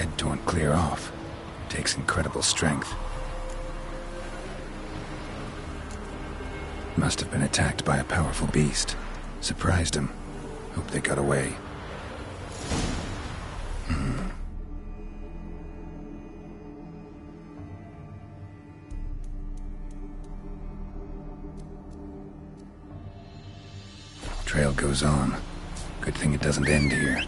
head torn clear off. Takes incredible strength. Must have been attacked by a powerful beast. Surprised him. Hope they got away. Trail goes on. Good thing it doesn't end here.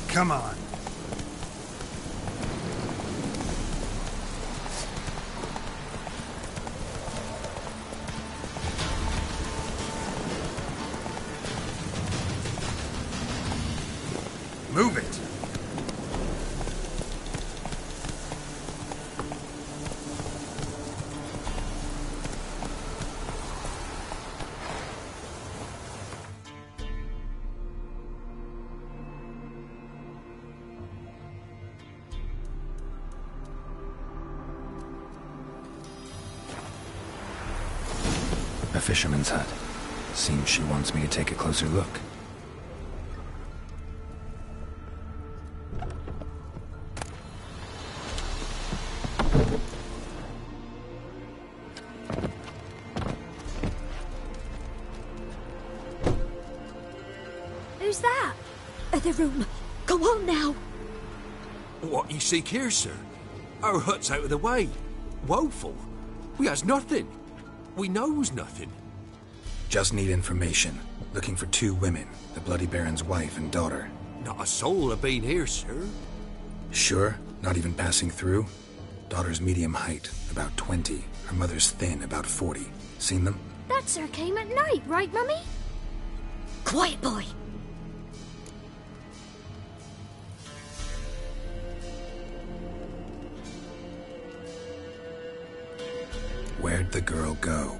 Come on. Move it. A fisherman's hut. Seems she wants me to take a closer look. Who's that? Other room. Go on now. What you seek here, sir? Our hut's out of the way. Woeful. We has nothing. We knows nothing. Just need information. Looking for 2 women, the Bloody Baron's wife and daughter. Not a soul have been here, sir. Sure? Not even passing through? Daughter's medium height, about 20. Her mother's thin, about 40. Seen them? That sir came at night, right, Mummy? Quiet, boy. Where'd the girl go?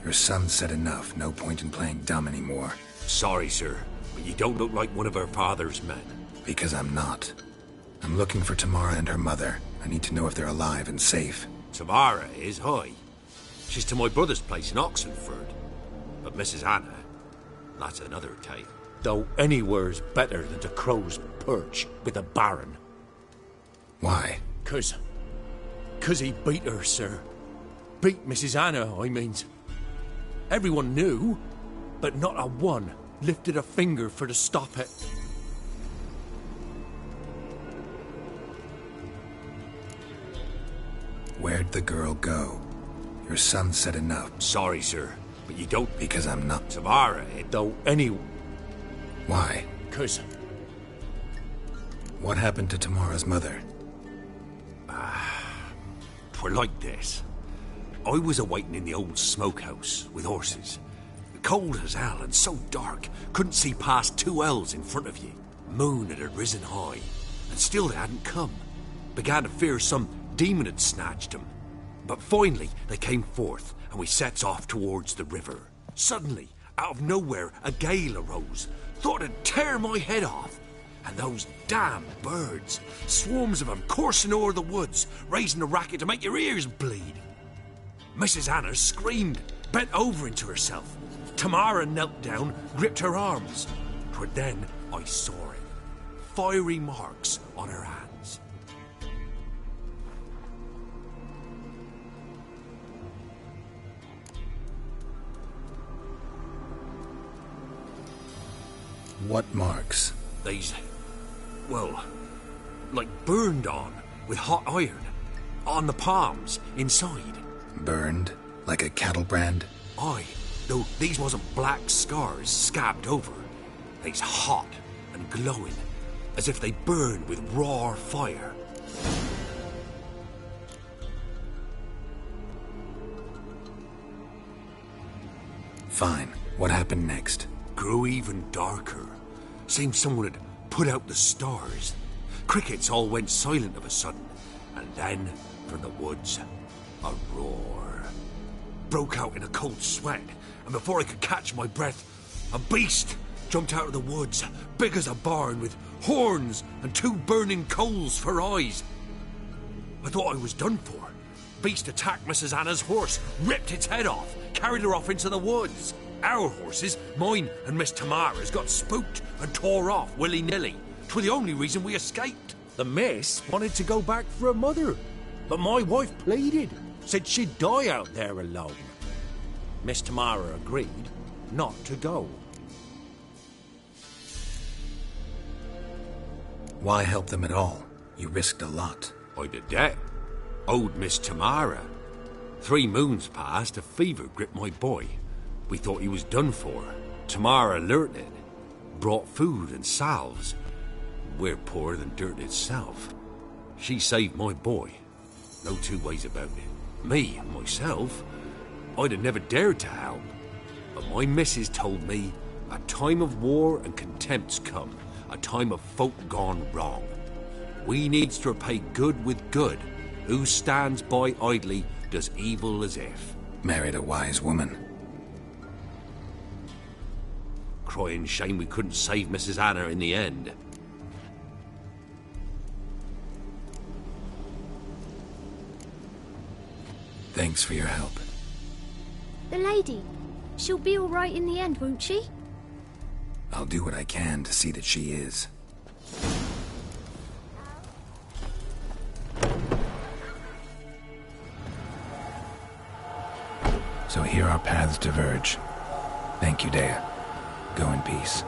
Your son said enough. No point in playing dumb anymore. Sorry, sir, but you don't look like one of our father's men. Because I'm not. I'm looking for Tamara and her mother. I need to know if they're alive and safe. Tamara is, hi. She's to my brother's place in Oxenford. But Mrs. Anna, that's another tale. Though anywhere's better than to Crow's Perch with a baron. Why? 'Cause he beat her, sir. Beat Mrs. Anna, I means. Everyone knew, but not a one lifted a finger for to stop it. Where'd the girl go? Your son said enough. Sorry, sir, but you don't... Because I'm not. Tamara, though any... Why? 'Cause... What happened to Tamara's mother? Twere like this. I was awaiting in the old smokehouse with horses. Cold as hell and so dark, couldn't see past 2 ells in front of you. Moon had risen high, and still they hadn't come. Began to fear some demon had snatched them. But finally they came forth, and we sets off towards the river. Suddenly, out of nowhere, a gale arose. Thought it'd tear my head off. And those damn birds, swarms of them coursing o'er the woods, raising a racket to make your ears bleed. Mrs. Anna screamed, bent over into herself. Tamara knelt down, gripped her arms. 'Twas then I saw it. Fiery marks on her hands. What marks? These, well, like burned on with hot iron. On the palms, inside. Burned? Like a cattle brand? Aye, though these wasn't black scars scabbed over. They's hot and glowing, as if they burned with raw fire. Fine. What happened next? Grew even darker. Seemed someone had put out the stars. Crickets all went silent of a sudden, and then, from the woods, a roar. Broke out in a cold sweat, and before I could catch my breath, a beast jumped out of the woods, big as a barn, with horns and 2 burning coals for eyes. I thought I was done for. Beast attacked Mrs. Anna's horse, ripped its head off, carried her off into the woods. Our horses, mine and Miss Tamara's, got spooked and tore off willy-nilly. 'Twas the only reason we escaped. The miss wanted to go back for her mother, but my wife pleaded, said she'd die out there alone. Miss Tamara agreed not to go. Why help them at all? You risked a lot. I'd a debt. Owed Miss Tamara. 3 moons passed, a fever gripped my boy. We thought he was done for. Tamara learnt it. Brought food and salves. We're poorer than dirt itself. She saved my boy. No 2 ways about it. Me, myself, I'd have never dared to help. But my missus told me a time of war and contempt's come. A time of folk gone wrong. We needs to repay good with good. Who stands by idly does evil as if. Married a wise woman. Crying shame we couldn't save Mrs. Anna in the end. Thanks for your help. The lady. She'll be all right in the end, won't she? I'll do what I can to see that she is. So here our paths diverge. Thank you, Dea. Go in peace.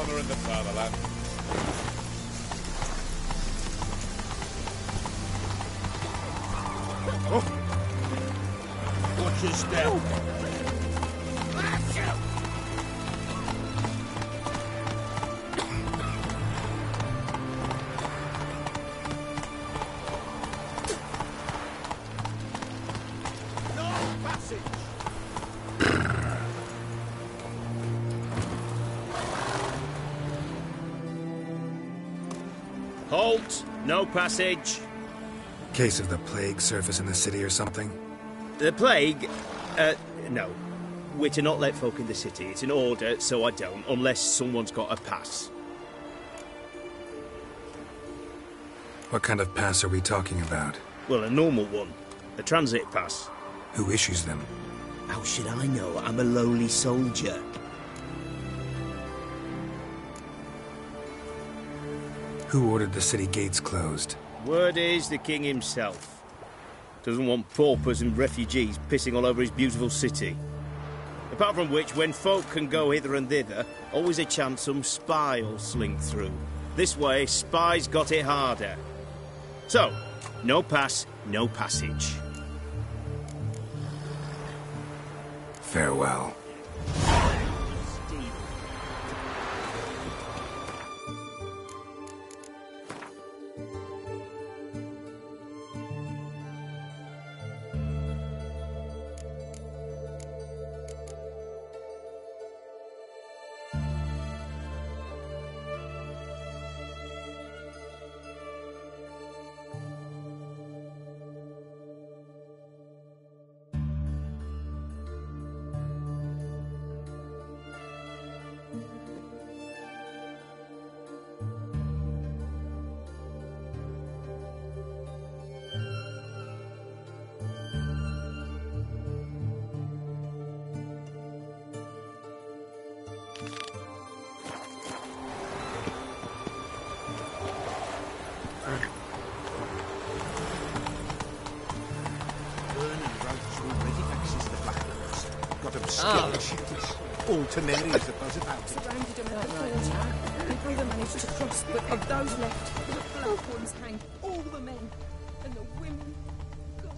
honouring the fatherland. Oh. Watch your step. Halt! No passage. Case of the plague surface in the city or something? The plague? No. We're to not let folk in the city. It's an order, so I don't, unless someone's got a pass. What kind of pass are we talking about? Well, a normal one. A transit pass. Who issues them? How should I know? I'm a lowly soldier. Who ordered the city gates closed? Word is the king himself. Doesn't want paupers and refugees pissing all over his beautiful city. Apart from which, when folk can go hither and thither, always a chance some spy will slink through. This way, spies got it harder. So, no pass, no passage. Farewell. All to Mary, I suppose, about it. Surrounded them at the fort. My brother managed to cross, but of those left, the black ones hanged all the men and the women. God.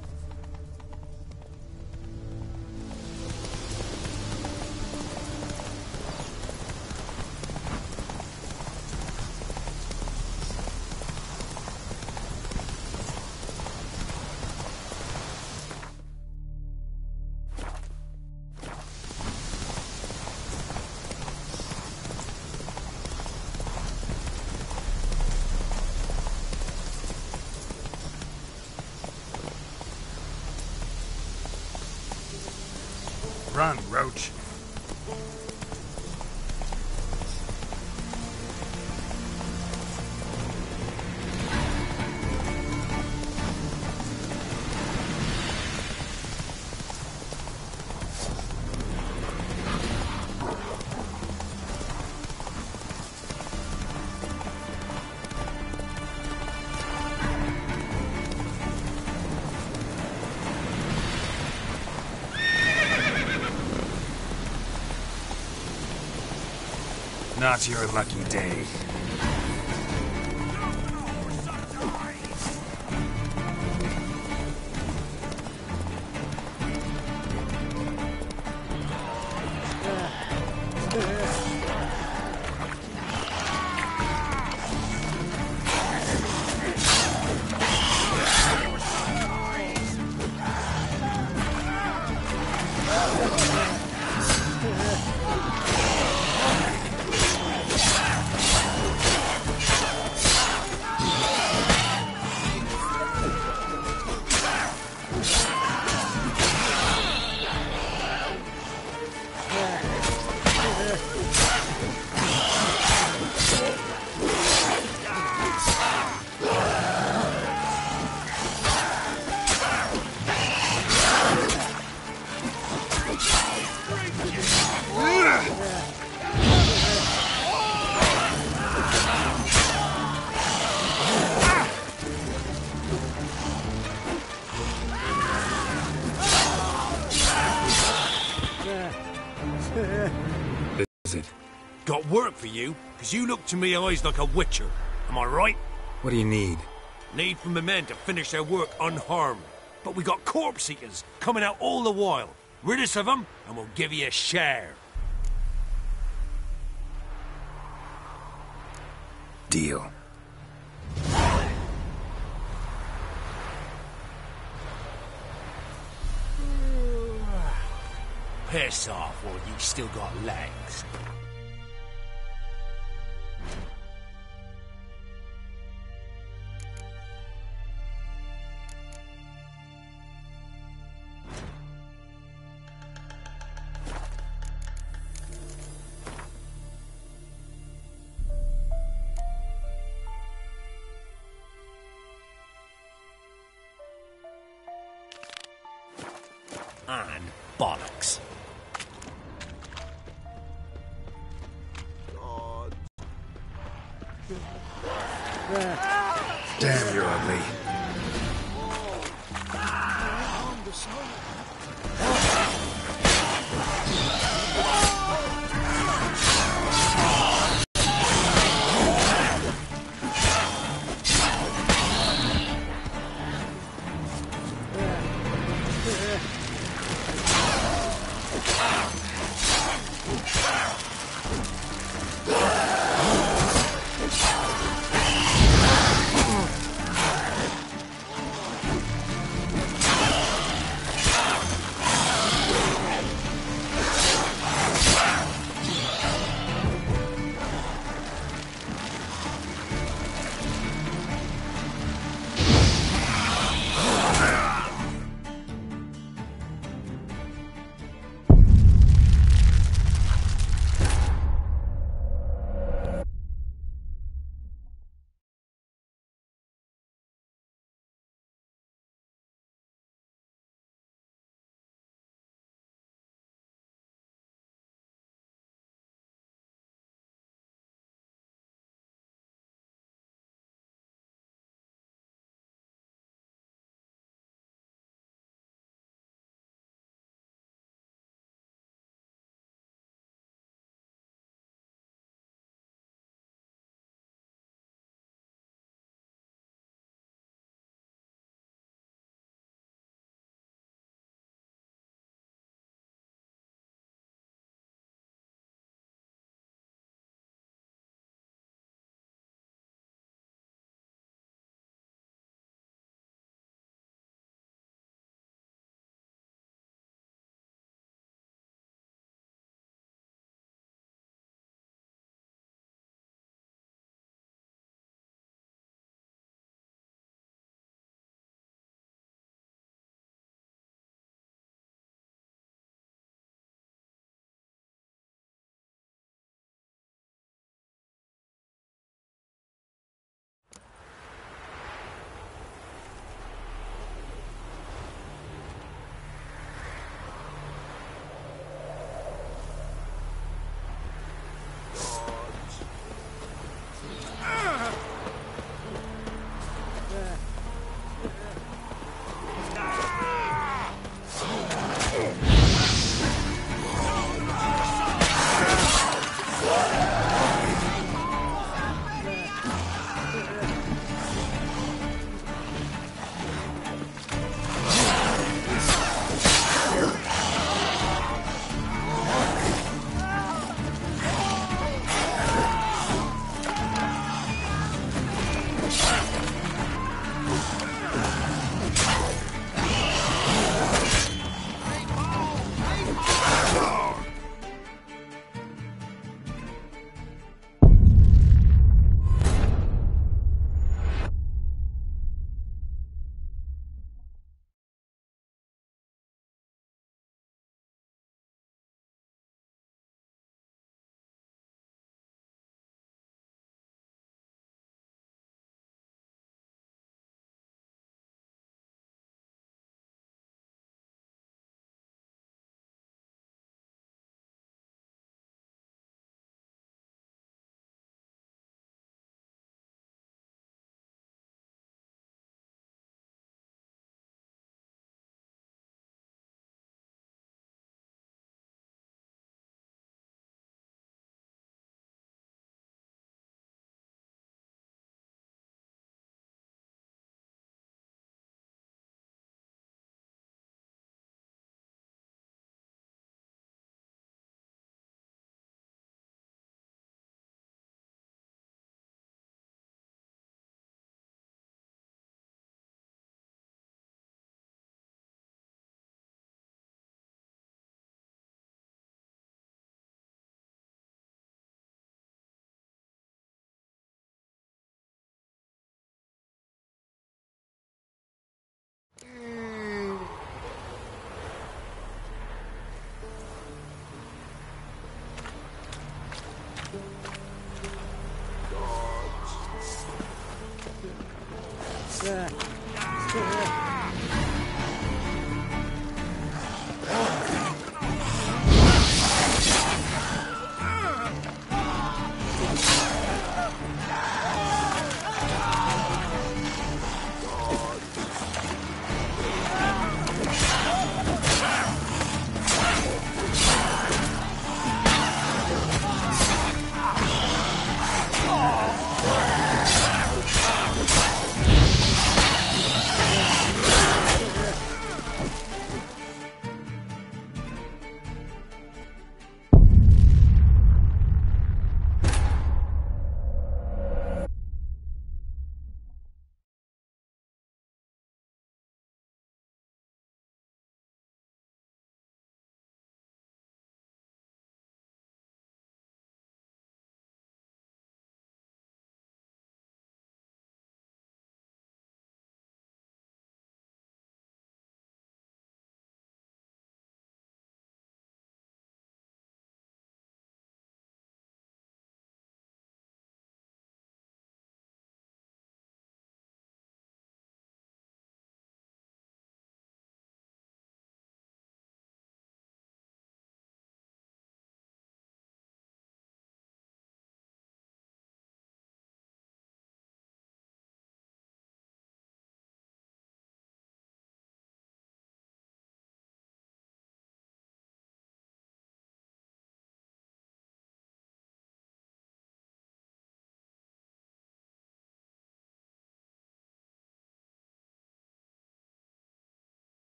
Run, Roach. Not your lucky day. got work for you, because you look to me eyes like a witcher. Am I right? What do you need? Need for my men to finish their work unharmed. But we got corpse eaters coming out all the while. Rid us of them, and we'll give you a share. Deal. Piss off while you still got legs. And bollocks. Damn, you're ugly.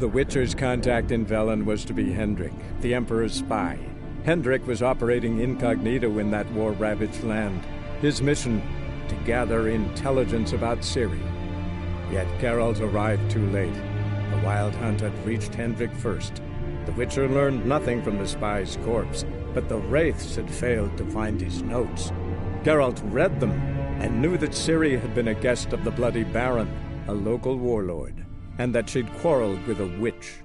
The Witcher's contact in Velen was to be Hendrik, the Emperor's spy. Hendrik was operating incognito in that war-ravaged land. His mission, to gather intelligence about Ciri. Yet Geralt arrived too late. The Wild Hunt had reached Hendrik first. The Witcher learned nothing from the spy's corpse, but the Wraiths had failed to find his notes. Geralt read them and knew that Ciri had been a guest of the Bloody Baron, a local warlord, and that she'd quarreled with a witch.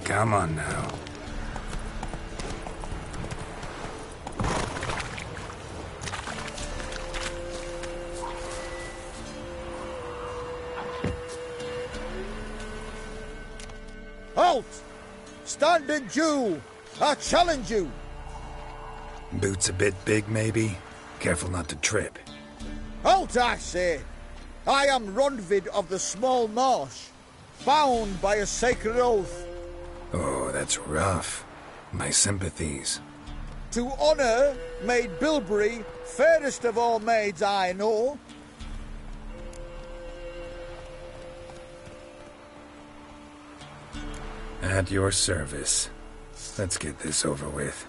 Come on now. Halt! Standing Jew! I challenge you! Boots a bit big, maybe? Careful not to trip. Halt, I say! I am Ronvid of the Small Marsh, bound by a sacred oath. Oh, that's rough. My sympathies. To honour Maid Bilberry, fairest of all maids I know. At your service. Let's get this over with.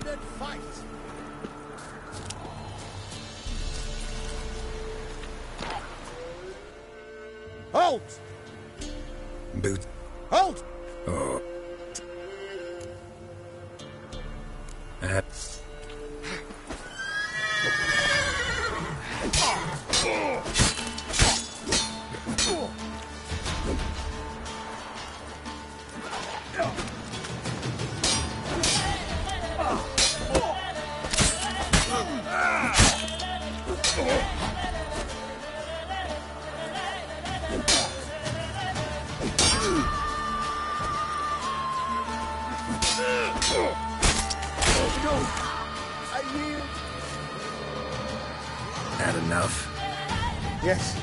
and fight! Halt! Boot. Halt! Oh. Uh, Had enough? Yes,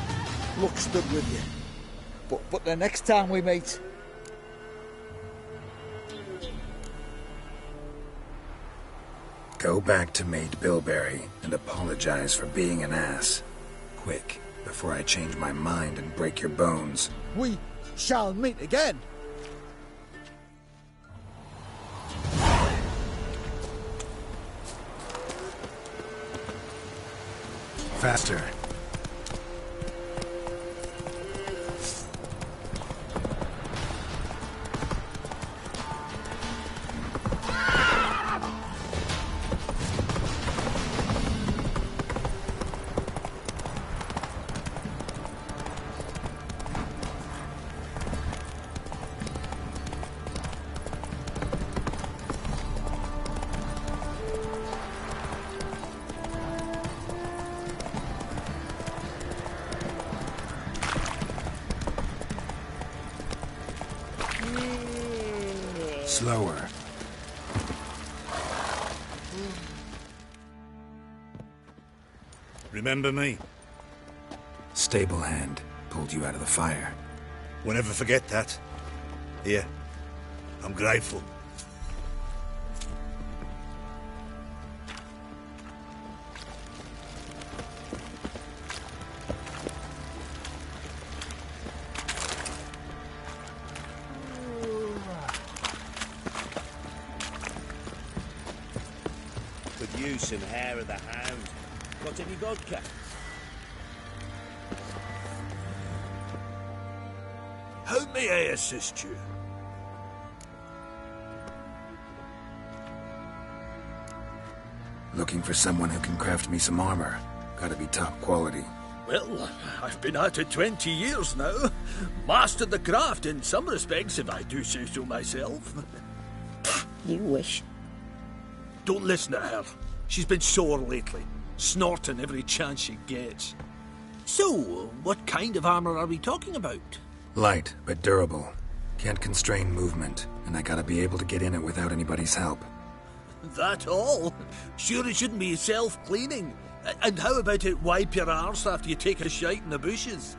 luck stood with you. But the next time we meet... Go back to Mate Bilberry and apologize for being an ass. Quick, before I change my mind and break your bones. We shall meet again. Faster. Slower. Remember me? Stable hand pulled you out of the fire. We'll never forget that. Here, I'm grateful. Could use some hair of the hound. Got any vodka? How may I assist you? Looking for someone who can craft me some armor. Gotta be top quality. Well, I've been at it 20 years now. Mastered the craft in some respects, if I do say so myself. You wish. Don't listen to her. She's been sore lately, snorting every chance she gets. So, what kind of armor are we talking about? Light, but durable. Can't constrain movement, and I gotta be able to get in it without anybody's help. That all? Sure it shouldn't be self-cleaning. And how about it wipe your arse after you take a shite in the bushes?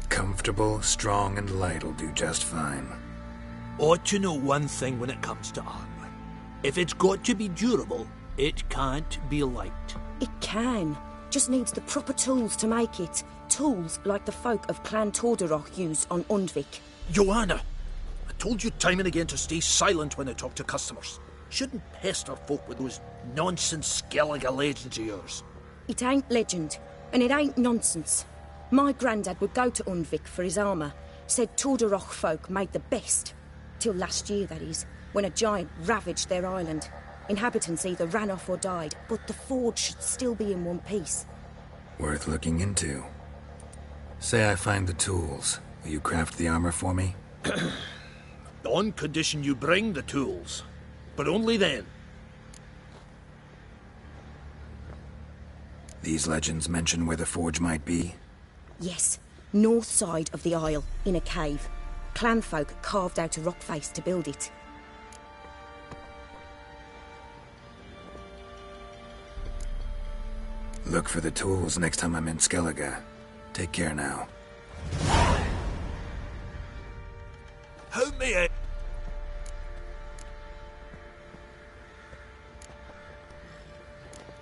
Comfortable, strong, and light'll do just fine. Ought to know one thing when it comes to armor. If it's got to be durable, it can't be light. It can. Just needs the proper tools to make it. Tools like the folk of Clan Tordaroch use on Undvik. Joanna, I told you time and again to stay silent when I talk to customers. Shouldn't pester folk with those nonsense Skellige legends of yours. It ain't legend, and it ain't nonsense. My granddad would go to Undvik for his armour. Said Tordaroch folk made the best. Till last year, that is, when a giant ravaged their island. Inhabitants either ran off or died, but the forge should still be in one piece. Worth looking into. Say I find the tools. Will you craft the armor for me? On condition you bring the tools. But only then. These legends mention where the forge might be? Yes, north side of the isle, in a cave. Clanfolk carved out a rock face to build it. Look for the tools next time I'm in Skellige. Take care now. How may I...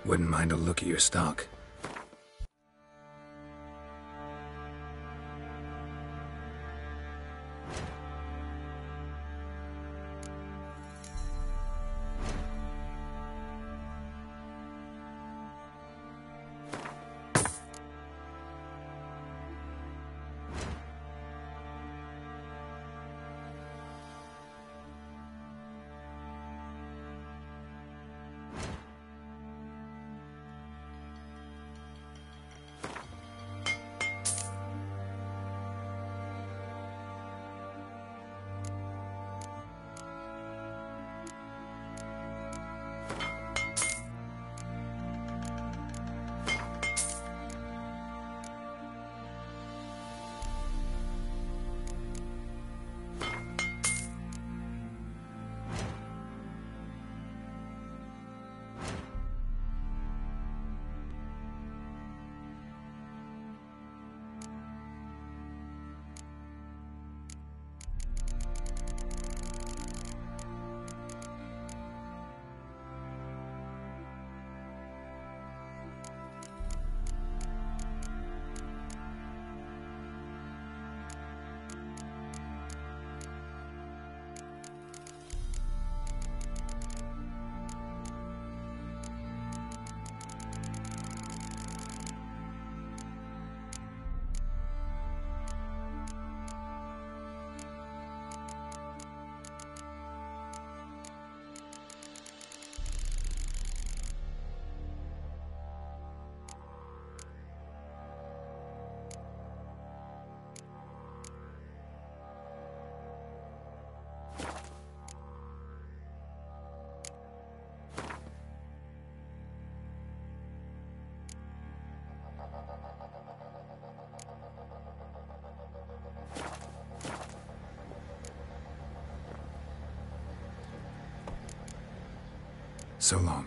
Wouldn't mind a look at your stock. So long.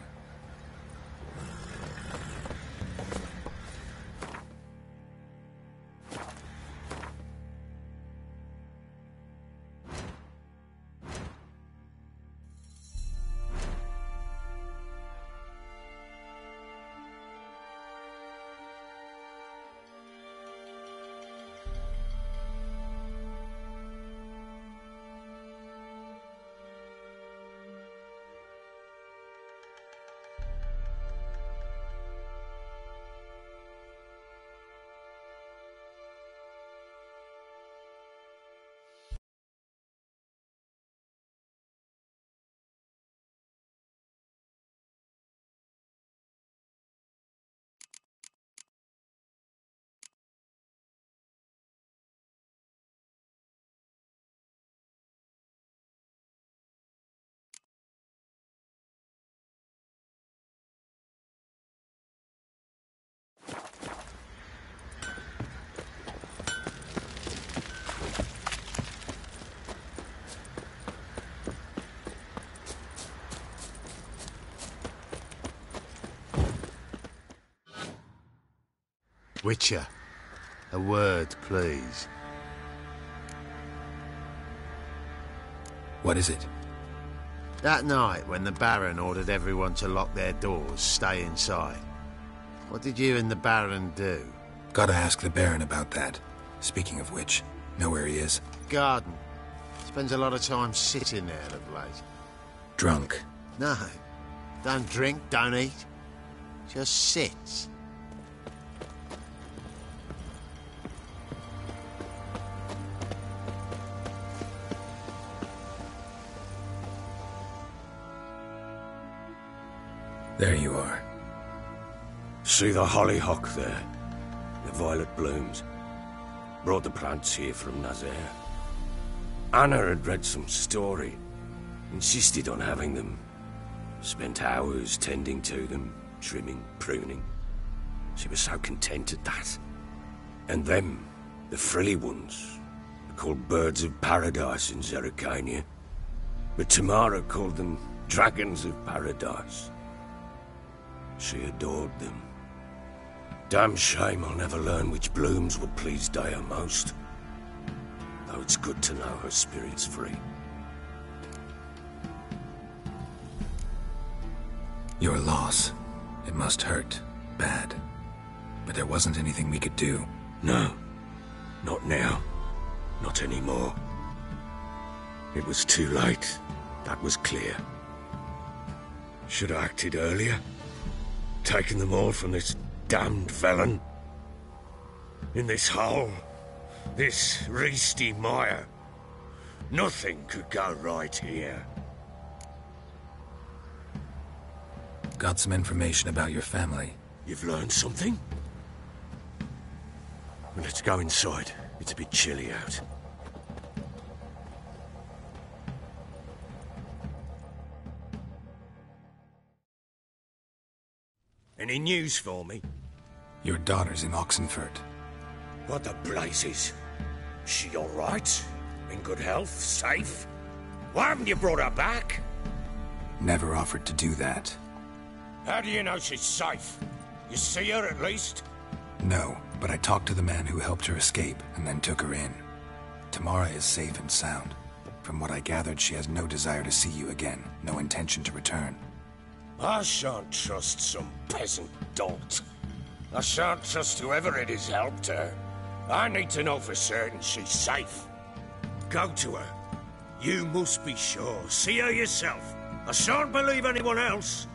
Witcher, a word, please. What is it? That night, when the Baron ordered everyone to lock their doors, stay inside, what did you and the Baron do? Gotta ask the Baron about that. Speaking of which, know where he is? Garden. Spends a lot of time sitting there of late. Drunk. No. Don't drink, don't eat. Just sits. There you are. See the hollyhock there? The violet blooms. Brought the plants here from Nazaire. Anna had read some story. Insisted on having them. Spent hours tending to them, trimming, pruning. She was so content at that. And them, the frilly ones, are called birds of paradise in Zerrikania. But Tamara called them dragons of paradise. She adored them. Damn shame I'll never learn which blooms would please Dea most. Though it's good to know her spirit's free. Your loss. It must hurt. Bad. But there wasn't anything we could do. No. Not now. Not anymore. It was too late. That was clear. Should have acted earlier. Taken them all from this damned felon. In this hole. This reesty mire. Nothing could go right here. Got some information about your family. You've learned something? Well, let's go inside. It's a bit chilly out. Any news for me? Your daughter's in Oxenfurt. What the blazes? She all right? In good health? Safe? Why haven't you brought her back? Never offered to do that. How do you know she's safe? You see her at least? No, but I talked to the man who helped her escape and then took her in. Tamara is safe and sound. From what I gathered, she has no desire to see you again, no intention to return. I shan't trust some peasant dolt. I shan't trust whoever it is helped her. I need to know for certain she's safe. Go to her. You must be sure. See her yourself. I shan't believe anyone else.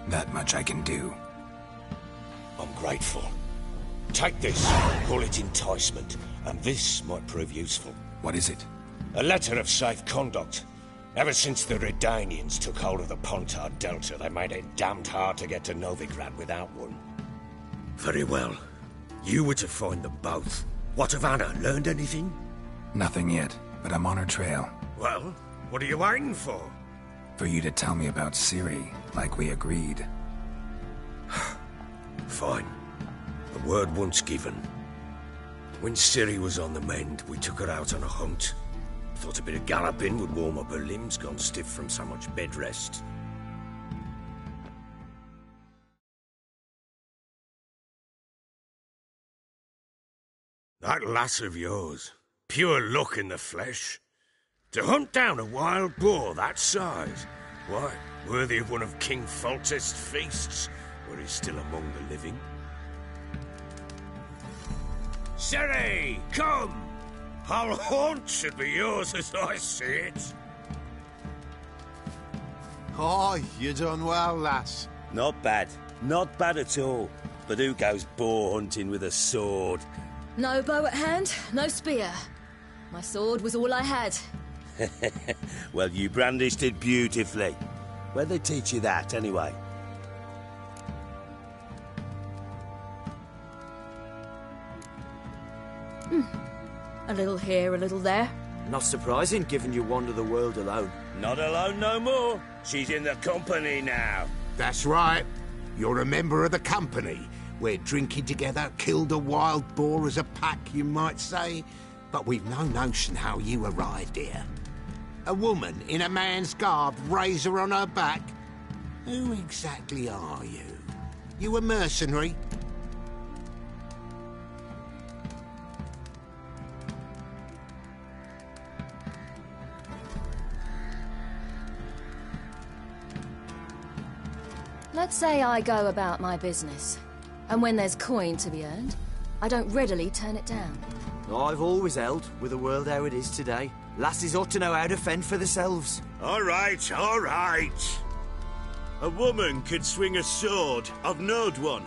That much I can do. I'm grateful. Take this. Call it enticement. And this might prove useful. What is it? A letter of safe conduct. Ever since the Redanians took hold of the Pontard Delta, they made it damned hard to get to Novigrad without one. Very well. You were to find them both. What of Anna? Learned anything? Nothing yet, but I'm on her trail. Well, what are you waiting for? For you to tell me about Ciri, like we agreed. Fine. The word once given. When Ciri was on the mend, we took her out on a hunt. Thought a bit of galloping would warm up her limbs, gone stiff from so much bed rest. That lass of yours, pure luck in the flesh. To hunt down a wild boar that size, why, worthy of one of King Foltest's feasts, where he's still among the living. Sere, come! Our haunt should be yours as I see it. Oh, you done well, lass. Not bad. Not bad at all. But who goes boar hunting with a sword? No bow at hand, no spear. My sword was all I had. Well, you brandished it beautifully. Where'd they teach you that, anyway? A little here, a little there. Not surprising, given you wander the world alone. Not alone no more. She's in the company now. That's right. You're a member of the company. We're drinking together, killed a wild boar as a pack, you might say. But we've no notion how you arrived here. A woman in a man's garb, razor on her back. Who exactly are you? You a mercenary? Let's say I go about my business, and when there's coin to be earned, I don't readily turn it down. I've always held, with the world how it is today, lasses ought to know how to fend for themselves. All right, all right. A woman could swing a sword, I've knowed one,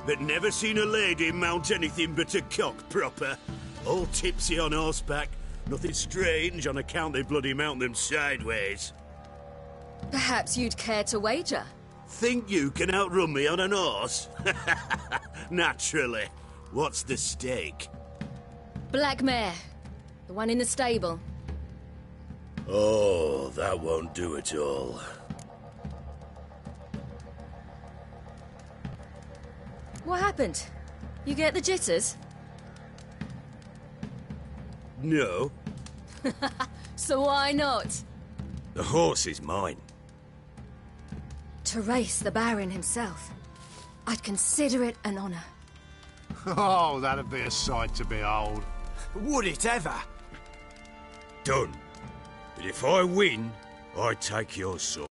but never seen a lady mount anything but a cock proper. All tipsy on horseback, nothing strange on account they bloody mount them sideways. Perhaps you'd care to wager? Think you can outrun me on an horse? Naturally. What's the stake? Black mare. The one in the stable. Oh, that won't do at all. What happened? You get the jitters? No. So why not? The horse is mine. To race the Baron himself. I'd consider it an honour. Oh, that'd be a sight to behold. Would it ever? Done. But if I win, I take your sword.